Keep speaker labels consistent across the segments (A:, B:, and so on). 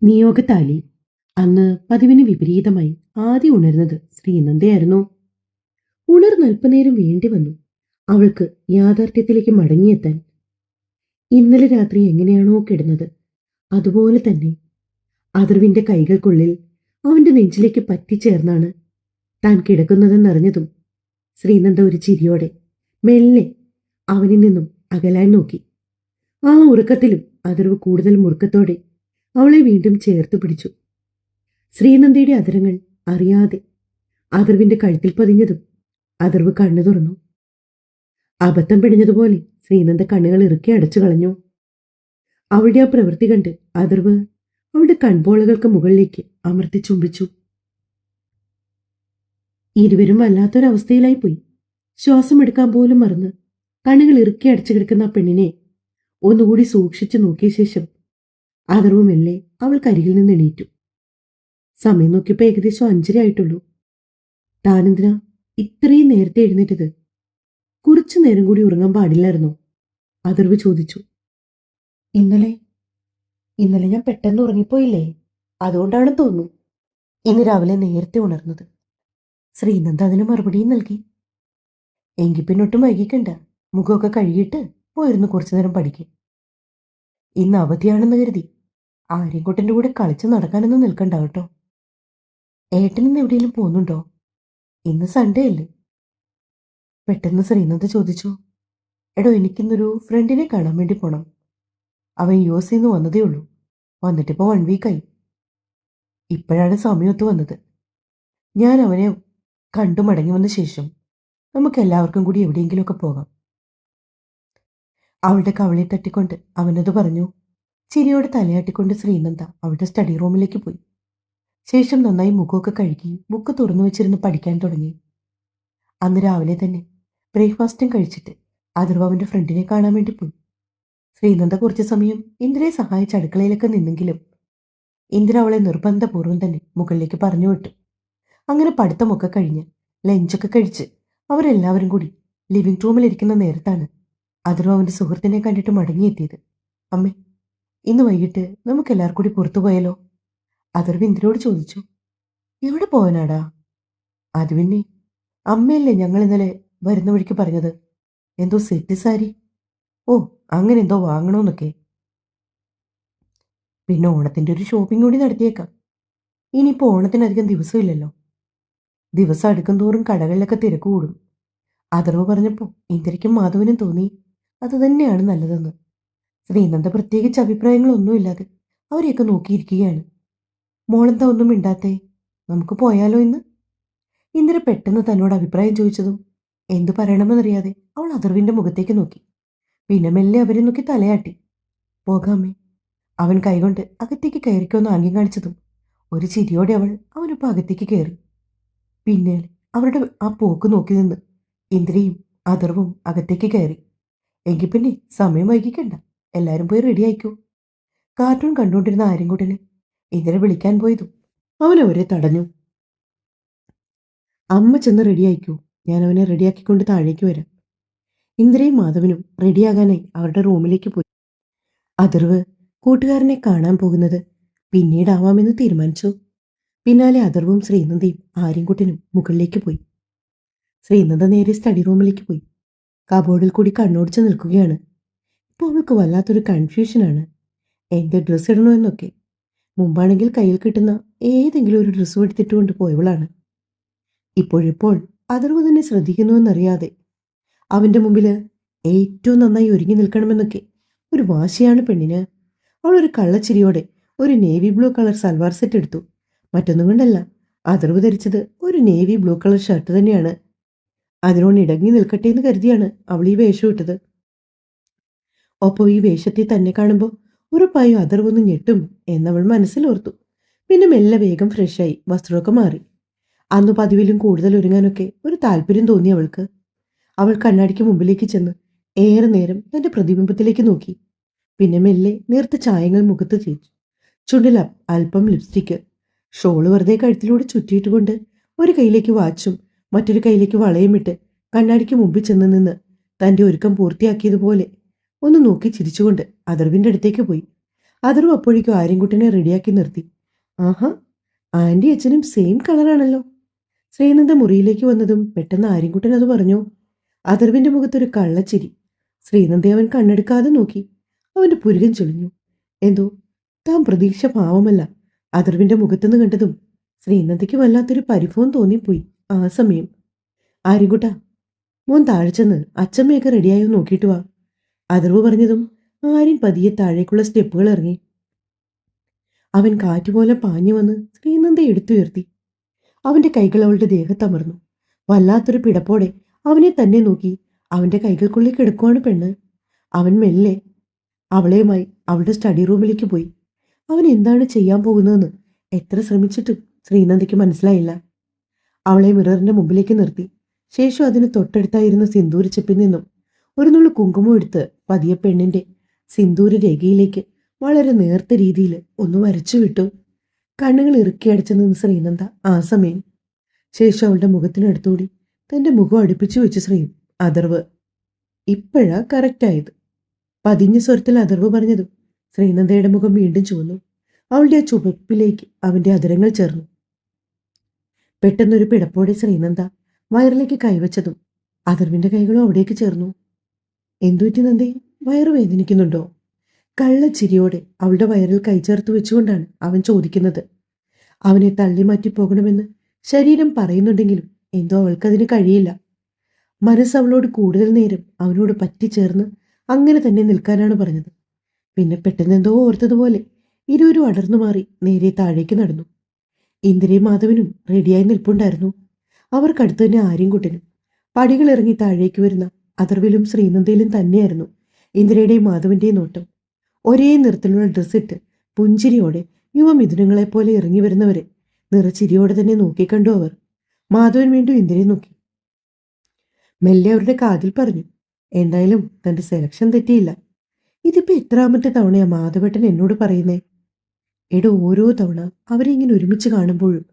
A: നിയോഗത്താലി അന്ന് പതിവിന് വിപരീതമായി ആദ്യം ഉണർന്നത് ശ്രീനന്ദയായിരുന്നു. ഉണർന്നൽപ്പനേരം വേണ്ടി വന്നു അവൾക്ക് യാഥാർത്ഥ്യത്തിലേക്ക് മടങ്ങിയെത്താൻ. ഇന്നലെ രാത്രി എങ്ങനെയാണോ കിടന്നത് അതുപോലെ തന്നെ അതിർവിന്റെ കൈകൾക്കുള്ളിൽ അവന്റെ നെഞ്ചിലേക്ക് പറ്റിച്ചേർന്നാണ് താൻ കിടക്കുന്നതെന്നറിഞ്ഞതും ശ്രീനന്ദ ഒരു ചിരിയോടെ മെല്ലെ അവനിൽ നിന്നും അകലാൻ നോക്കി. ആ ഉറക്കത്തിലും അതിർവ് കൂടുതൽ മുറുക്കത്തോടെ അവളെ വീണ്ടും ചേർത്ത് പിടിച്ചു. ശ്രീനന്ദയുടെ അതിരങ്ങൾ അറിയാതെ അതിർവിന്റെ കഴുത്തിൽ പതിഞ്ഞതും അതിർവ് കണ്ണു തുറന്നു. അബദ്ധം പിടിഞ്ഞതുപോലെ ശ്രീനന്ദ കണ്ണുകൾ ഇറുക്കി അടച്ചു കളഞ്ഞു. അവളുടെ ആ പ്രവൃത്തി കണ്ട് അതിർവ് അവളുടെ കൺപോളകൾക്ക് മുകളിലേക്ക് അമർത്തി ചുംബിച്ചു. ഇരുവരും വല്ലാത്തൊരവസ്ഥയിലായി പോയി. ശ്വാസം എടുക്കാൻ പോലും മറന്ന് കണ്ണുകൾ ഇറുക്കി അടച്ചു കിടക്കുന്ന ആ പെണ്ണിനെ ഒന്നുകൂടി സൂക്ഷിച്ചു നോക്കിയ ശേഷം അതിർവുമെല്ലെ അവൾ കരികിൽ നിന്ന് എണീറ്റു. സമയം നോക്കിയപ്പോ ഏകദേശം 5:30 ആയിട്ടുള്ളൂ. താനെന്തിനാ ഇത്രയും നേരത്തെ എഴുന്നേറ്റത്? കുറച്ചു നേരം കൂടി ഉറങ്ങാൻ പാടില്ലായിരുന്നോ? അതിർവ് ചോദിച്ചു. ഇന്നലെ ഇന്നലെ ഞാൻ പെട്ടെന്ന് ഉറങ്ങിപ്പോയില്ലേ, അതുകൊണ്ടാണെന്ന് തോന്നുന്നു ഇന്ന് രാവിലെ നേരത്തെ ഉണർന്നത്. ശ്രീനന്ദ അതിന് മറുപടിയും നൽകി. എങ്കിൽ പിന്നൊട്ടും വൈകിക്കണ്ട, മുഖമൊക്കെ കഴുകിയിട്ട് പോയിരുന്നു കുറച്ചു നേരം പഠിക്കും. ഇന്ന് അവധിയാണെന്ന് കരുതി ആര്യൻകുട്ടൻ്റെ കൂടെ കളിച്ച് നടക്കാനൊന്നും നിൽക്കണ്ട കേട്ടോ. ഏട്ടനിന്ന് എവിടെയെങ്കിലും പോകുന്നുണ്ടോ? ഇന്ന് സൺഡേ അല്ലേ? പെട്ടെന്ന് ശ്രീനന്ദ ചോദിച്ചു. എടോ, എനിക്കിന്നൊരു ഫ്രണ്ടിനെ കാണാൻ വേണ്ടി പോണം. അവൻ US നിന്ന് വന്നതേ ഉള്ളൂ. വന്നിട്ടിപ്പോൾ 1 വീക്കായി. ഇപ്പോഴാണ് സമയത്ത് വന്നത്. ഞാൻ അവനെ കണ്ടു മടങ്ങി വന്ന ശേഷം നമുക്ക് എല്ലാവർക്കും കൂടി എവിടെയെങ്കിലുമൊക്കെ പോകാം. അവളുടെ കവളിൽ തട്ടിക്കൊണ്ട് അവനത് പറഞ്ഞു. ചിരിയോടെ തലയാട്ടിക്കൊണ്ട് ശ്രീനന്ദ അവളുടെ സ്റ്റഡി റൂമിലേക്ക് പോയി. ശേഷം നന്നായി മുഖമൊക്കെ കഴുകി ബുക്ക് തുറന്നു വെച്ചിരുന്ന് പഠിക്കാൻ തുടങ്ങി. അന്ന് രാവിലെ തന്നെ ബ്രേക്ക്ഫാസ്റ്റും കഴിച്ചിട്ട് അതിർവ് അവന്റെ ഫ്രണ്ടിനെ കാണാൻ വേണ്ടി പോയി. ശ്രീനന്ദ കുറച്ചു സമയം ഇന്ദിരയെ സഹായിച്ച് അടുക്കളയിലൊക്കെ നിന്നെങ്കിലും ഇന്ദിര അവളെ നിർബന്ധപൂർവ്വം തന്നെ മുകളിലേക്ക് പറഞ്ഞു വിട്ടു. അങ്ങനെ പഠിത്തമൊക്കെ കഴിഞ്ഞ് ലഞ്ചൊക്കെ കഴിച്ച് അവരെല്ലാവരും കൂടി ലിവിംഗ് റൂമിലിരിക്കുന്ന നേരത്താണ് അതിർവ് അവന്റെ സുഹൃത്തിനെ കണ്ടിട്ട് മടങ്ങിയെത്തിയത്. അമ്മേ, ഇന്ന് വൈകിട്ട് നമുക്ക് എല്ലാവർക്കും കൂടി പുറത്തു പോയാലോ? അതിർവ് ഇന്ദിരയോട് ചോദിച്ചു. എവിടെ പോവാനാടാ? അത് പിന്നെ അമ്മയല്ലേ ഞങ്ങൾ ഇന്നലെ വരുന്ന വഴിക്ക് പറഞ്ഞത്, എന്തോ സെറ്റ് സാരി, ഓ അങ്ങനെ എന്തോ വാങ്ങണമെന്നൊക്കെ. പിന്നെ ഓണത്തിന്റെ ഒരു ഷോപ്പിംഗ് കൂടി നടത്തിയേക്കാം. ഇനിയിപ്പോൾ ഓണത്തിനധികം ദിവസമില്ലല്ലോ. ദിവസം അടുക്കും തോറും കടകളിലൊക്കെ തിരക്ക് കൂടും. അതിർവ് പറഞ്ഞപ്പോൾ ഇന്ദിരയ്ക്കും മാധവനും തോന്നി അത് തന്നെയാണ് നല്ലതെന്ന്. ശ്രീനന്ദ പ്രത്യേകിച്ച് അഭിപ്രായങ്ങളൊന്നുമില്ലാതെ അവരെയൊക്കെ നോക്കിയിരിക്കുകയാണ്. മോളെന്താ ഒന്നും മിണ്ടാത്തേ? നമുക്ക് പോയാലോ ഇന്ന്? ഇന്ദിര പെട്ടെന്ന് തന്നോട് അഭിപ്രായം ചോദിച്ചതും എന്തു പറയണമെന്നറിയാതെ അവൾ അതിർവിന്റെ മുഖത്തേക്ക് നോക്കി. പിന്നെ മെല്ലെ അവരെ നോക്കി തലയാട്ടി. പോകാമേ. അവൻ കൈകൊണ്ട് അകത്തേക്ക് കയറിക്കൊന്ന് ആംഗ്യം കാണിച്ചതും ഒരു ചിരിയോടെ അവൾ അവനൊപ്പം അകത്തേക്ക് കയറി. പിന്നെ അവരുടെ ആ പോക്ക് നോക്കി നിന്ന് ഇന്ദിരയും അതിർവും അകത്തേക്ക് കയറി. എങ്കിൽ പിന്നെ സമയം വൈകിക്കണ്ട, എല്ലാവരും പോയി റെഡി ആയിക്കോ. കാർട്ടൂൺ കണ്ടുകൊണ്ടിരുന്ന ആര്യൻകുട്ടനെ ഇന്ദിര വിളിക്കാൻ പോയതും അവൻ അവരെ തടഞ്ഞു. അമ്മ ചെന്ന് റെഡിയായിക്കോ, ഞാൻ അവനെ റെഡിയാക്കിക്കൊണ്ട് താഴേക്ക് വരാം. ഇന്ദിരയും മാധവനും റെഡിയാകാനായി അവരുടെ റൂമിലേക്ക് പോയി. അതിർവ് കൂട്ടുകാരനെ കാണാൻ പോകുന്നത് പിന്നീടാവാമെന്ന് തീരുമാനിച്ചു. പിന്നാലെ അതിർവും ശ്രീനന്ദയും ആര്യൻകുട്ടനും മുകളിലേക്ക് പോയി. ശ്രീനന്ദ നേരെ സ്റ്റഡി റൂമിലേക്ക് പോയി. കബോർഡിൽ കൂടി കണ്ണോടിച്ച് നിൽക്കുകയാണ്. ഇപ്പോൾ അവൾക്ക് വല്ലാത്തൊരു കൺഫ്യൂഷനാണ്, എന്ത് ഡ്രസ്സ് ഇടണോ എന്നൊക്കെ. മുമ്പാണെങ്കിൽ കയ്യിൽ കിട്ടുന്ന ഏതെങ്കിലും ഒരു ഡ്രസ്സ് എടുത്തിട്ടുകൊണ്ട് പോയവളാണ്. ഇപ്പോഴിപ്പോൾ അതിർവ് തന്നെ ശ്രദ്ധിക്കുന്നുവെന്നറിയാതെ അവന്റെ മുമ്പിൽ ഏറ്റവും നന്നായി ഒരുങ്ങി നിൽക്കണമെന്നൊക്കെ ഒരു വാശിയാണ് പെണ്ണിന്. അവളൊരു കള്ളച്ചിരിയോടെ ഒരു navy blue colour salwar set എടുത്തു. മറ്റൊന്നും കൊണ്ടല്ല, അതിർവ് ധരിച്ചത് ഒരു നേവി ബ്ലൂ കളർ ഷർട്ട് തന്നെയാണ്. അതിനോട് ഇടങ്ങി നിൽക്കട്ടെ എന്ന് കരുതിയാണ് അവൾ ഈ വേഷം ഇട്ടത്. ഒപ്പം ഈ വേഷത്തിൽ തന്നെ കാണുമ്പോൾ ഉറപ്പായും അതിർവൊന്ന് ഞെട്ടും എന്നവൾ മനസ്സിലോർത്തു. പിന്നെ മെല്ലെ വേഗം ഫ്രഷായി വസ്ത്രമൊക്കെ മാറി. അന്ന് പതിവിലും കൂടുതൽ ഒരുങ്ങാനൊക്കെ ഒരു താല്പര്യം തോന്നി അവൾക്ക്. അവൾ കണ്ണാടിക്ക് മുമ്പിലേക്ക് ചെന്ന് ഏറെ നേരം തന്റെ പ്രതിബിംബത്തിലേക്ക് നോക്കി. പിന്നെ മെല്ലെ നേർത്ത ചായങ്ങൾ മുഖത്ത് തേച്ചു. ചുണ്ടിൽ അല്പം ലിപ്സ്റ്റിക്ക്, ഷോള് വെറുതെ കഴുത്തിലൂടെ ചുറ്റിയിട്ടുകൊണ്ട് ഒരു കൈയിലേക്ക് വാച്ചും മറ്റൊരു കൈയിലേക്ക് വളയും ഇട്ട് കണ്ണാടിക്ക് മുമ്പിൽ ചെന്ന് നിന്ന് തന്റെ ഒരുക്കം പൂർത്തിയാക്കിയതുപോലെ ഒന്ന് നോക്കി ചിരിച്ചുകൊണ്ട് അതിർവിന്റെ അടുത്തേക്ക് പോയി. അതറും അപ്പോഴേക്കും ആര്യൻകുട്ടനെ റെഡിയാക്കി നിർത്തി. ആഹാ, ആന്റി അച്ഛനും സെയിം കളറാണല്ലോ. ശ്രീനന്ദ മുറിയിലേക്ക് വന്നതും പെട്ടെന്ന് ആര്യൻകുട്ടൻ അത് പറഞ്ഞു. അഥർവിന്റെ മുഖത്തൊരു കള്ളച്ചിരി. ശ്രീനന്ദയെ അവൻ കണ്ണെടുക്കാതെ നോക്കി. അവന്റെ പുരുകൻ ചൊളിഞ്ഞു. എന്തോ താൻ പ്രതീക്ഷ ഭാവമല്ല അഥർവിന്റെ മുഖത്തുനിന്ന് കണ്ടതും ശ്രീനന്ദയ്ക്ക് വല്ലാത്തൊരു പരിഭവം തോന്നിപ്പോയി. ആ സമയം ആര്യൻകുട്ട, മോൻ താഴെ ചെന്ന് അച്ചമ്മയൊക്കെ റെഡിയായോ നോക്കിയിട്ട് വാ. അഥർവ് പറഞ്ഞതും ആര്യൻ പതിയെ താഴേക്കുള്ള സ്റ്റെപ്പുകൾ ഇറങ്ങി. അവൻ കാറ്റുപോലെ പാഞ്ഞു വന്ന് ശ്രീനന്ദയെ എടുത്തുയർത്തി. അവന്റെ കൈകൾ അവളുടെ ദേഹത്തമർന്നു. വല്ലാത്തൊരു പിടപ്പോടെ അവനെ തന്നെ നോക്കി അവന്റെ കൈകൾക്കുള്ളിൽ കിടക്കുവാണ് പെണ്ണ്. അവൻ മെല്ലെ അവളെയുമായി അവളുടെ സ്റ്റഡി റൂമിലേക്ക് പോയി. അവൻ എന്താണ് ചെയ്യാൻ പോകുന്നതെന്ന് എത്ര ശ്രമിച്ചിട്ടും ശ്രീനന്ദയ്ക്ക് മനസ്സിലായില്ല. അവളെ മിററിന്റെ മുമ്പിലേക്ക് നിർത്തി. ശേഷം അതിന് തൊട്ടടുത്തായിരുന്ന സിന്ദൂരച്ചെപ്പിൽ നിന്നും ഒരു നുള്ളു കുങ്കുമം എടുത്ത് പതിയെ പെണ്ണിന്റെ സിന്ദൂര രേഖയിലേക്ക് വളരെ നേർത്ത രീതിയിൽ ഒന്ന് വരച്ചു വിട്ടു. കണ്ണുകൾ ഇറുക്കി അടച്ചു നിന്ന് ശ്രീനന്ദ ആ സമയം. ശേഷം അവളുടെ മുഖത്തിനടുത്തൂടി തന്റെ മുഖം അടുപ്പിച്ചു വെച്ച് അഥർവ്. ഇപ്പോഴാ കറക്റ്റായത്. പതിഞ്ഞ സ്വരത്തിൽ അഥർവ് പറഞ്ഞതും ശ്രീനന്ദയുടെ മുഖം വീണ്ടും ചുവന്നു. അവളുടെ ആ ചുവപ്പിലേക്ക് അവന്റെ അധരങ്ങൾ ചേർന്നു. പെട്ടെന്നൊരു പിടപ്പോടെ ശ്രീനന്ദ വയറിലേക്ക് കൈവച്ചതും അഥർവിന്റെ കൈകളും അവിടേക്ക് ചേർന്നു. എന്തുപറ്റി നന്ദി, വയറ് വേദനിക്കുന്നുണ്ടോ? കള്ളച്ചിരിയോടെ അവളുടെ വയറിൽ കൈ ചേർത്ത് വെച്ചുകൊണ്ടാണ് അവൻ ചോദിക്കുന്നത്. അവനെ തള്ളി മാറ്റി പോകണമെന്ന് ശരീരം പറയുന്നുണ്ടെങ്കിലും എന്തോ അവൾക്കതിന് കഴിയില്ല. മനസ്സ് അവളോട് കൂടുതൽ നേരം അവനോട് പറ്റിച്ചേർന്ന് അങ്ങനെ തന്നെ നിൽക്കാനാണ് പറഞ്ഞത്. പിന്നെ പെട്ടെന്നെന്തോ ഓർത്തതുപോലെ ഇരുവരും അടർന്നു മാറി നേരെ താഴേക്ക് നടന്നു. ഇന്ദിരയും മാധവനും റെഡിയായി നിൽപ്പുണ്ടായിരുന്നു. അവർക്കടുത്ത് തന്നെ ആര്യൻകുട്ടനും. പടികളിറങ്ങി താഴേക്ക് വരുന്ന അഥർവിലും ശ്രീനന്ദയിലും തന്നെയായിരുന്നു ഇന്ദിരയുടെയും മാധവന്റെയും നോട്ടം. ഒരേ നിറത്തിലുള്ള ഡ്രസ്സിട്ട് പുഞ്ചിരിയോടെ യുവമിഥുനങ്ങളെപ്പോലെ ഇറങ്ങി വരുന്നവരെ നിറച്ചിരിയോടെ തന്നെ നോക്കിക്കണ്ടു അവർ. മാധവൻ വീണ്ടും ഇന്ദിരയെ നോക്കി. മെല്ലെ അവരുടെ കാതിൽ പറഞ്ഞു, എന്തായാലും തന്റെ സെലക്ഷൻ തെറ്റിയില്ല. ഇതിപ്പോ എത്രാമത്തെ തവണയാ മാധവേട്ടൻ എന്നോട് പറയുന്നേ? എടോ, ഓരോ തവണ അവരെ ഇങ്ങനെ ഒരുമിച്ച് കാണുമ്പോഴും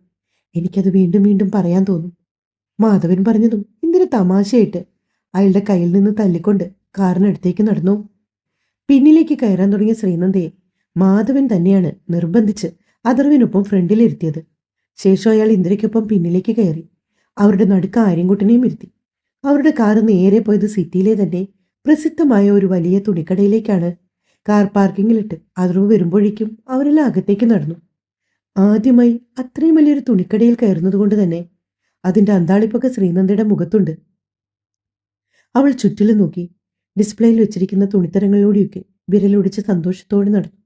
A: എനിക്കത് വീണ്ടും വീണ്ടും പറയാൻ തോന്നും. മാധവൻ പറഞ്ഞതും ഇന്ദിര തമാശയായിട്ട് അയാളുടെ കയ്യിൽ നിന്ന് തല്ലിക്കൊണ്ട് കാറിനടുത്തേക്ക് നടന്നു. പിന്നിലേക്ക് കയറാൻ തുടങ്ങിയ ശ്രീനന്ദയെ മാധവൻ തന്നെയാണ് നിർബന്ധിച്ച് അഥർവിനൊപ്പം ഫ്രണ്ടിലിരുത്തിയത്. ശേഷം അയാൾ ഇന്ദിരയ്ക്കൊപ്പം പിന്നിലേക്ക് കയറി അവരുടെ നടുക്ക് ആര്യൻകുട്ടനെയും ഇരുത്തി. അവരുടെ കാറ് നേരെ പോയത് സിറ്റിയിലെ തന്നെ പ്രസിദ്ധമായ ഒരു വലിയ തുണിക്കടയിലേക്കാണ്. കാർ പാർക്കിങ്ങിലിട്ട് അഥർവ് വരുമ്പോഴേക്കും അവരെല്ലാം അകത്തേക്ക് നടന്നു. ആദ്യമായി അത്രയും വലിയൊരു തുണിക്കടയിൽ കയറുന്നത് കൊണ്ട് തന്നെ അതിന്റെ അന്താളിപ്പൊക്കെ ശ്രീനന്ദയുടെ മുഖത്തുണ്ട്. അവൾ ചുറ്റിലും നോക്കി. ഡിസ്പ്ലേയിൽ വെച്ചിരിക്കുന്ന തുണിത്തരങ്ങളിലൂടെയൊക്കെ വിരലൊടിച്ച് സന്തോഷത്തോടെ നടന്നു.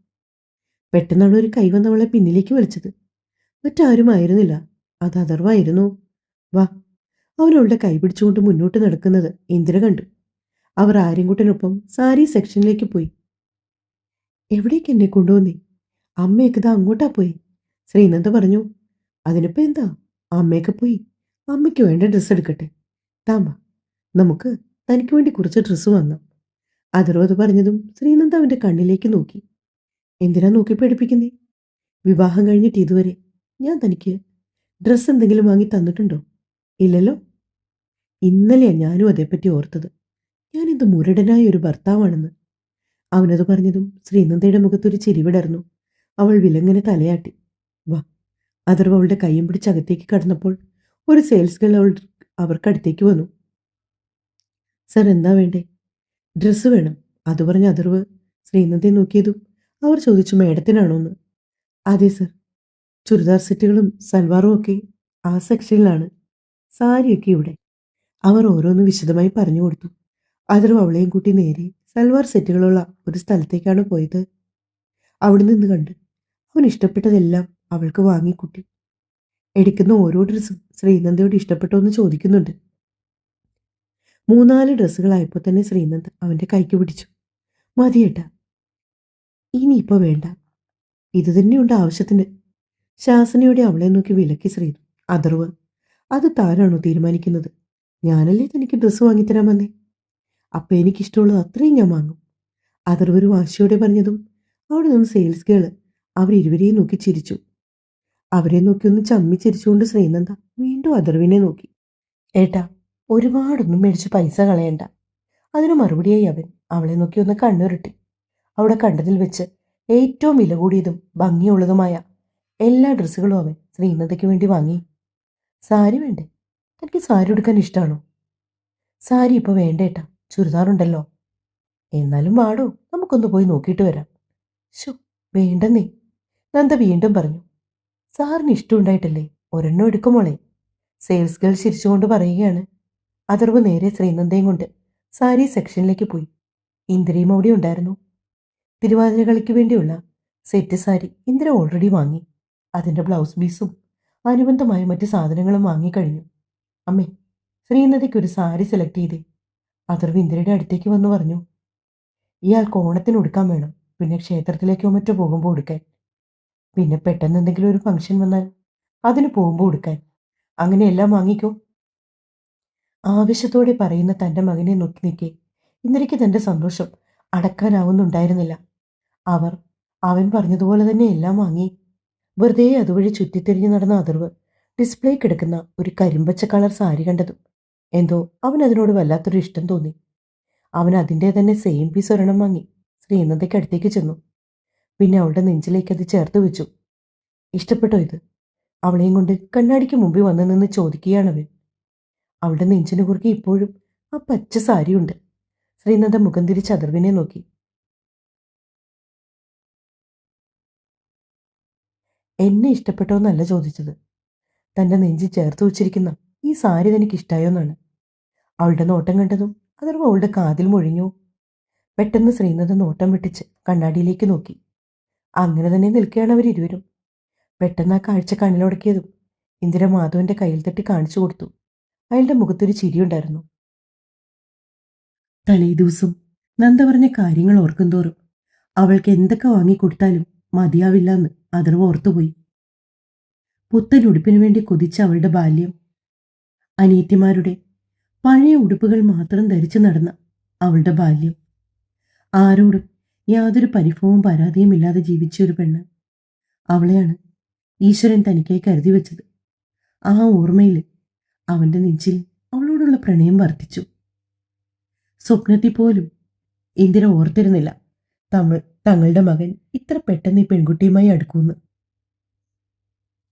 A: പെട്ടെന്നാണ് ഒരു കൈ വന്ന് അവളെ പിന്നിലേക്ക് വലിച്ചത്. മറ്റാരും ആയിരുന്നില്ല, അത് അഥർവായിരുന്നു. വാ. അവനവളുടെ കൈ പിടിച്ചുകൊണ്ട് മുന്നോട്ട് നടക്കുന്നത് ഇന്ദിര കണ്ടു. അവർ ആര്യൻകുട്ടനൊപ്പം സാരി സെക്ഷനിലേക്ക് പോയി. എവിടേക്ക് എന്നെ കൊണ്ടുവന്നേ? അമ്മയൊക്കെ ഇതാ അങ്ങോട്ടാ പോയി. ശ്രീനന്ദ പറഞ്ഞു. അതിനിപ്പോ എന്താ, അമ്മയൊക്കെ പോയി. അമ്മയ്ക്ക് വേണ്ട ഡ്രസ്സ് എടുക്കട്ടെ. താമ്പ, നമുക്ക് തനിക്ക് വേണ്ടി കുറച്ച് ഡ്രസ്സ് വാങ്ങാം. അഥർവ് പറഞ്ഞതും ശ്രീനന്ദ അവന്റെ കണ്ണിലേക്ക് നോക്കി. എന്തിനാ നോക്കി പേടിപ്പിക്കുന്നേ? വിവാഹം കഴിഞ്ഞിട്ട് ഇതുവരെ ഞാൻ തനിക്ക് ഡ്രസ്സ് എന്തെങ്കിലും വാങ്ങി തന്നിട്ടുണ്ടോ? ഇല്ലല്ലോ. ഇന്നലെയാ ഞാനും അതേപ്പറ്റി ഓർത്തത്. ഞാൻ എന്ത് മുരടനായ ഒരു ഭർത്താവാണെന്ന്. അവനത് പറഞ്ഞതും ശ്രീനന്ദയുടെ മുഖത്തൊരു ചിരിവിടർന്നു. അവൾ വിലങ്ങനെ തലയാട്ടി. വാ. അഥർവ് അവളുടെ കൈയും പിടിച്ച് അകത്തേക്ക് കടന്നപ്പോൾ ഒരു സെയിൽസ് ഗേൾ അവർക്കടുത്തേക്ക് വന്നു. സർ, എന്താ വേണ്ടേ? ഡ്രസ്സ് വേണം. അത് പറഞ്ഞ അഥർവ് ശ്രീനന്ദയെ നോക്കിയതും അവർ ചോദിച്ചു, മേഡത്തിനാണോന്ന്. അതെ സർ. ചുരിദാർ സെറ്റുകളും സൽവാറും ഒക്കെ ആ സെക്ഷനിലാണ്, സാരിയൊക്കെ ഇവിടെ. അവർ ഓരോന്ന് വിശദമായി പറഞ്ഞു കൊടുത്തു. അഥർവ് അവളെയും കൂട്ടി നേരെ സൽവാർ സെറ്റുകളുള്ള ഒരു സ്ഥലത്തേക്കാണ് പോയത്. അവിടെ നിന്ന് കണ്ട് അവൻ ഇഷ്ടപ്പെട്ടതെല്ലാം അവൾക്ക് വാങ്ങിക്കൂട്ടി. എടുക്കുന്ന ഓരോ ഡ്രസ്സും ശ്രീനന്ദയോട് ഇഷ്ടപ്പെട്ടോ എന്ന് ചോദിക്കുന്നുണ്ട്. 3-4 ഡ്രസ്സുകളായപ്പോൾ തന്നെ ശ്രീനന്ദ അവന്റെ കൈക്ക് പിടിച്ചു. മതിയേട്ടാ, ഇനിയിപ്പോ വേണ്ട, ഇത് തന്നെയുണ്ട് ആവശ്യത്തിന്. ശാസനയോടെ അവളെ നോക്കി വിലക്കി ശ്രീതു. അഥർവ്, അത് താനാണോ തീരുമാനിക്കുന്നത്? ഞാനല്ലേ തനിക്ക് ഡ്രസ്സ് വാങ്ങിത്തരാൻ വന്നേ. അപ്പൊ എനിക്കിഷ്ടമുള്ളത് അത്രയും ഞാൻ വാങ്ങും. അഥർവ് ഒരു വാശിയോടെ പറഞ്ഞതും അവിടെ നിന്ന് സെയിൽസ് ഗേള് അവരിരുവരെയും നോക്കി ചിരിച്ചു. അവരെ നോക്കി ഒന്ന് ചമ്മി ചിരിച്ചുകൊണ്ട് ശ്രീനന്ദ വീണ്ടും അഥർവിനെ നോക്കി. ഏട്ടാ, ഒരുപാടൊന്നും മേടിച്ച് പൈസ കളയണ്ട. അതിന് മറുപടിയായി അവൻ അവളെ നോക്കി ഒന്ന് കണ്ണുരുട്ടി. അവിടെ കണ്ടതിൽ വെച്ച് ഏറ്റവും വില കൂടിയതും ഭംഗിയുള്ളതുമായ എല്ലാ ഡ്രസ്സുകളും അവൻ ശ്രീനന്ദയ്ക്ക് വേണ്ടി വാങ്ങി. സാരി വേണ്ടേ? തനിക്ക് സാരി ഉടുക്കാൻ ഇഷ്ടമാണോ? സാരി ഇപ്പോൾ വേണ്ടേട്ടാ, ചുരിദാറുണ്ടല്ലോ. എന്നാലും വാടോ, നമുക്കൊന്ന് പോയി നോക്കിയിട്ട് വരാം. ശോ, വേണ്ടെന്നേ, നന്ദ വീണ്ടും പറഞ്ഞു. സാറിന് ഇഷ്ടമുണ്ടായിട്ടല്ലേ ഒരെണ്ണം എടുക്കുമോളെ. സെയിൽസ് ഗേൾ ചിരിച്ചുകൊണ്ട് പറയുകയാണ്. അഥർവ് നേരെ ശ്രീനന്ദയും കൊണ്ട് സാരി സെക്ഷനിലേക്ക് പോയി. ഇന്ദിരയും അവിടെ ഉണ്ടായിരുന്നു. തിരുവാതിര കളിക്ക് വേണ്ടിയുള്ള സെറ്റ് സാരി ഇന്ദിര ഓൾറെഡി വാങ്ങി. അതിൻ്റെ ബ്ലൗസ് പീസും അനുബന്ധമായ മറ്റ് സാധനങ്ങളും വാങ്ങിക്കഴിഞ്ഞു. അമ്മേ, ശ്രീനന്ദയ്ക്ക് ഒരു സാരി സെലക്ട് ചെയ്തേ. അഥർവ് ഇന്ദിരയുടെ അടുത്തേക്ക് വന്നു പറഞ്ഞു. ഇയാൾക്ക് ഓണത്തിന് ഉടുക്കാൻ വേണം, പിന്നെ ക്ഷേത്രത്തിലേക്കോ മറ്റോ പോകുമ്പോൾ ഉടുക്കാൻ, പിന്നെ പെട്ടെന്ന് എന്തെങ്കിലും ഒരു ഫംഗ്ഷൻ വന്നാൽ അതിന് പോകുമ്പോൾ ഉടുക്കാൻ. അങ്ങനെ എല്ലാം വാങ്ങിക്കോ. ആവശ്യത്തോടെ പറയുന്ന തൻ്റെ മകനെ നോക്കി നിൽക്കെ ഇന്ദിരയ്ക്ക് തൻ്റെ സന്തോഷം അടക്കാനാവുന്നുണ്ടായിരുന്നില്ല. അവൻ പറഞ്ഞതുപോലെ തന്നെ എല്ലാം വാങ്ങി. വെറുതെ അതുവഴി ചുറ്റിത്തിരിഞ്ഞു നടന്ന അഥർവ് ഡിസ്പ്ലേ കിടക്കുന്ന ഒരു കരിമ്പച്ച കളർ സാരി കണ്ടതും എന്തോ അവൻ അതിനോട് വല്ലാത്തൊരു ഇഷ്ടം തോന്നി. അവൻ അതിൻ്റെ തന്നെ സെയിം പീസ് ഒരെണ്ണം വാങ്ങി ശ്രീനന്ദയ്ക്ക് അടുത്തേക്ക് ചെന്നു. പിന്നെ അവളുടെ നെഞ്ചിലേക്ക് അത് ചേർത്ത് വെച്ചു. ഇഷ്ടപ്പെട്ടോ ഇത്? അവളെയും കൊണ്ട് കണ്ണാടിക്ക് മുമ്പിൽ വന്നു നിന്ന് ചോദിക്കുകയാണവൻ. അവളുടെ നെഞ്ചിന് കുറുകെ ഇപ്പോഴും ആ പച്ച സാരിയുണ്ട്. ശ്രീനന്ദ മുഖം തിരിച്ച് അഥർവിനെ നോക്കി. എന്നെ ഇഷ്ടപ്പെട്ടോ എന്നല്ല ചോദിച്ചത്, തൻ്റെ നെഞ്ചിൽ ചേർത്ത് വെച്ചിരിക്കുന്ന ഈ സാരി തനിക്ക് ഇഷ്ടായോ എന്നാണ്. അവളുടെ നോട്ടം കണ്ടതും അഥർവ് അവളുടെ കാതിൽ മൊഴിഞ്ഞു. പെട്ടെന്ന് ശ്രീനന്ദ നോട്ടം വെട്ടിച്ച് കണ്ണാടിയിലേക്ക് നോക്കി. അങ്ങനെ തന്നെ നിൽക്കുകയാണ് അവരിരുവരും. പെട്ടെന്ന് ആ കാഴ്ച കണ്ണിലുടക്കിയതും ഇന്ദിര മാധവന്റെ കയ്യിൽ തട്ടി കാണിച്ചു കൊടുത്തു. അയാളുടെ മുഖത്തൊരു ചിരിയുണ്ടായിരുന്നു. തലേ ദിവസം നന്ദ പറഞ്ഞ കാര്യങ്ങൾ ഓർക്കുന്തോറും അവൾക്ക് എന്തൊക്കെ വാങ്ങിക്കൊടുത്താലും മതിയാവില്ല എന്ന് അഥർവ് ഓർത്തുപോയി. പുത്തൻ ഉടുപ്പിനു വേണ്ടി കൊതിച്ച അവളുടെ ബാല്യം, അനിയത്തിമാരുടെ പഴയ ഉടുപ്പുകൾ മാത്രം ധരിച്ചു നടന്ന അവളുടെ ബാല്യം, ആരോടും യാതൊരു പരിഭവവും പരാതിയും ഇല്ലാതെ ജീവിച്ച ഒരു പെണ്ണ്. അവളെയാണ് ഈശ്വരൻ തനിക്കായി കരുതി വെച്ചത്. ആ ഓർമ്മയിൽ അവന്റെ നെഞ്ചിൽ അവളോടുള്ള പ്രണയം വർദ്ധിച്ചു. സ്വപ്നത്തിൽ പോലും ഇന്ദിര ഓർത്തിരുന്നില്ല തങ്ങളുടെ മകൻ ഇത്ര പെട്ടെന്ന് ഈ പെൺകുട്ടിയുമായി അടുക്കുമെന്ന്.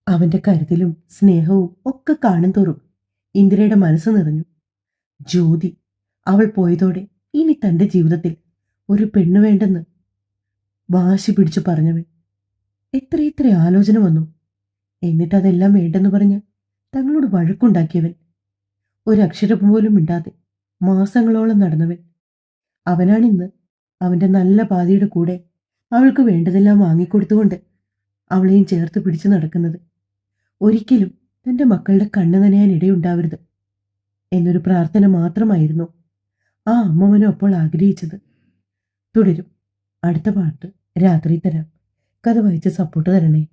A: അവന്റെ കരുതലും സ്നേഹവും ഒക്കെ കാണും തോറും ഇന്ദിരയുടെ മനസ്സ് നിറഞ്ഞു. ജ്യോതി, അവൾ പോയതോടെ ഇനി തന്റെ ജീവിതത്തിൽ ഒരു പെണ്ണ് വേണ്ടെന്ന് വാശി പിടിച്ചു പറഞ്ഞവൻ. എത്ര ആലോചന വന്നു. എന്നിട്ടതെല്ലാം വേണ്ടെന്ന് പറഞ്ഞ് തങ്ങളോട് വഴക്കുണ്ടാക്കിയവൻ. ഒരക്ഷരം പോലും മിണ്ടാതെ മാസങ്ങളോളം നടന്നവൻ. അവനാണിന്ന് അവന്റെ നല്ല പാതിയുടെ കൂടെ അവൾക്ക് വേണ്ടതെല്ലാം വാങ്ങിക്കൊടുത്തുകൊണ്ട് അവളെയും ചേർത്ത് പിടിച്ചു നടക്കുന്നത്. ഒരിക്കലും തന്റെ മക്കളുടെ കണ്ണ് നനയാൻ ഇടയുണ്ടാവരുത് എന്നൊരു പ്രാർത്ഥന മാത്രമായിരുന്നു ആ അമ്മവനും അപ്പോൾ ആഗ്രഹിച്ചത്. തുടരും. അടുത്ത പാട്ട് രാത്രി തരാം. കഥ വായിച്ച് സപ്പോർട്ട് തരണേ.